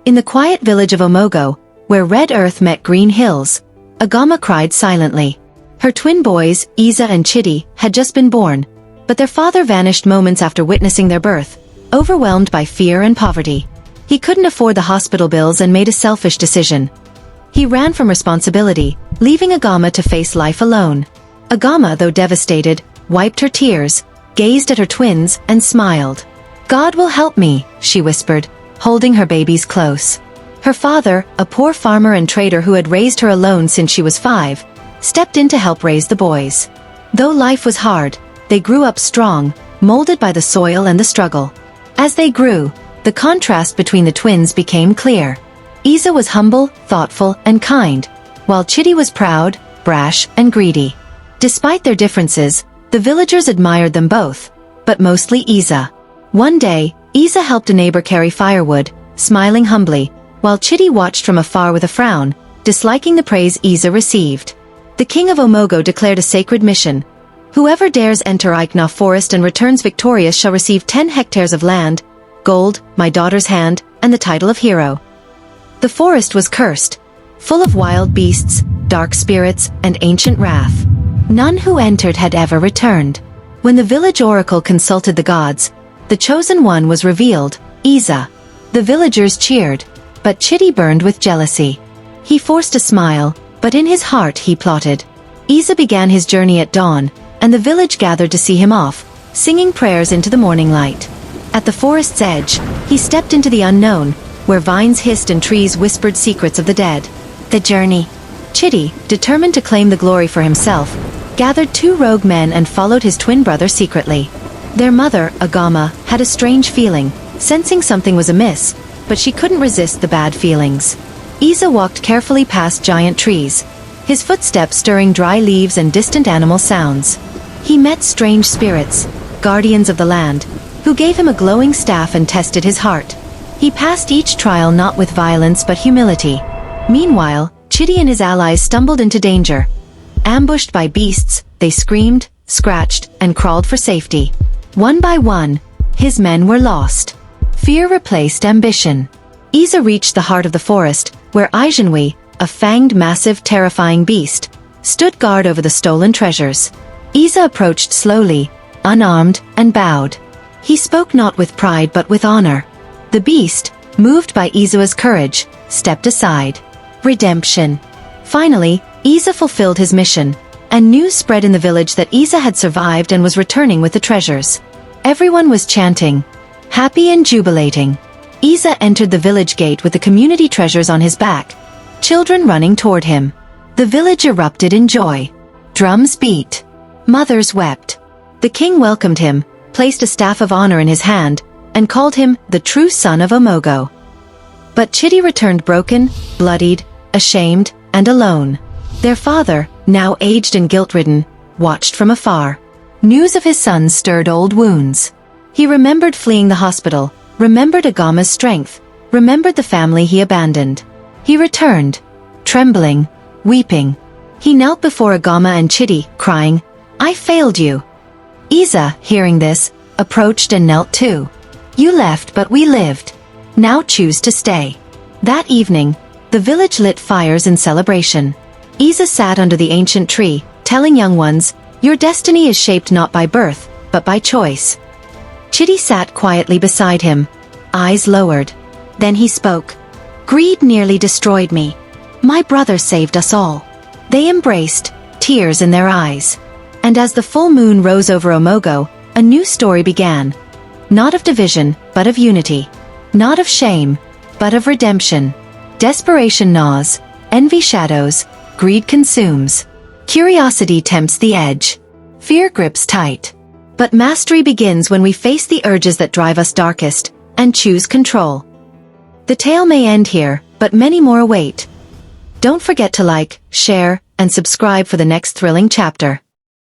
In the quiet village of Omaugo, where red earth met green hills, Agama cried silently. Her twin boys, Ezeh and Chidi, had just been born, but their father vanished moments after witnessing their birth, overwhelmed by fear and poverty. He couldn't afford the hospital bills and made a selfish decision. He ran from responsibility, leaving Agama to face life alone. Agama, though devastated, wiped her tears, gazed at her twins, and smiled. "God will help me," she whispered, holding her babies close. Her father, a poor farmer and trader who had raised her alone since she was 5, stepped in to help raise the boys. Though life was hard, they grew up strong, molded by the soil and the struggle. As they grew, the contrast between the twins became clear. Ezeh was humble, thoughtful, and kind, while Chidi was proud, brash, and greedy. Despite their differences, the villagers admired them both, but mostly Ezeh. One day, Ezeh helped a neighbor carry firewood, smiling humbly, while Chidi watched from afar with a frown, disliking the praise Ezeh received. The king of Omaugo declared a sacred mission. Whoever dares enter Ikenga Forest and returns victorious shall receive 10 hectares of land, gold, my daughter's hand, and the title of hero. The forest was cursed, full of wild beasts, dark spirits, and ancient wrath. None who entered had ever returned. When the village oracle consulted the gods, the chosen one was revealed, Ezeh. The villagers cheered, but Chidi burned with jealousy. He forced a smile, but in his heart he plotted. Ezeh began his journey at dawn, and the village gathered to see him off, singing prayers into the morning light. At the forest's edge, he stepped into the unknown, where vines hissed and trees whispered secrets of the dead. The journey. Chidi, determined to claim the glory for himself, gathered 2 rogue men and followed his twin brother secretly. Their mother, Agama, had a strange feeling, sensing something was amiss, but she couldn't resist the bad feelings. Ezeh walked carefully past giant trees, his footsteps stirring dry leaves and distant animal sounds. He met strange spirits, guardians of the land, who gave him a glowing staff and tested his heart. He passed each trial not with violence but humility. Meanwhile, Chidi and his allies stumbled into danger. Ambushed by beasts, they screamed, scratched, and crawled for safety. One by one, his men were lost. Fear replaced ambition. Ezeh reached the heart of the forest, where Ikenga, a fanged, massive, terrifying beast, stood guard over the stolen treasures. Ezeh approached slowly, unarmed, and bowed. He spoke not with pride but with honor. The beast, moved by Ezeh's courage, stepped aside. Redemption. Finally, Ezeh fulfilled his mission, and news spread in the village that Ezeh had survived and was returning with the treasures. Everyone was chanting, happy and jubilating. Ezeh entered the village gate with the community treasures on his back, children running toward him. The village erupted in joy. Drums beat. Mothers wept. The king welcomed him, placed a staff of honor in his hand, and called him the true son of Omaugo. But Chidi returned broken, bloodied, ashamed, and alone. Their father, now aged and guilt-ridden, watched from afar. News of his son stirred old wounds. He remembered fleeing the hospital, remembered Agama's strength, remembered the family he abandoned. He returned, trembling, weeping. He knelt before Agama and Chidi, crying, "I failed you." Ezeh, hearing this, approached and knelt too. "You left but we lived. Now choose to stay." That evening, the village lit fires in celebration. Ezeh sat under the ancient tree, telling young ones, "Your destiny is shaped not by birth, but by choice." Chidi sat quietly beside him, eyes lowered. Then he spoke. "Greed nearly destroyed me. My brothers saved us all." They embraced, tears in their eyes. And as the full moon rose over Omaugo, a new story began. Not of division, but of unity. Not of shame, but of redemption. Desperation gnaws, envy shadows, greed consumes. Curiosity tempts the edge. Fear grips tight. But mastery begins when we face the urges that drive us darkest, and choose control. The tale may end here, but many more await. Don't forget to like, share, and subscribe for the next thrilling chapter.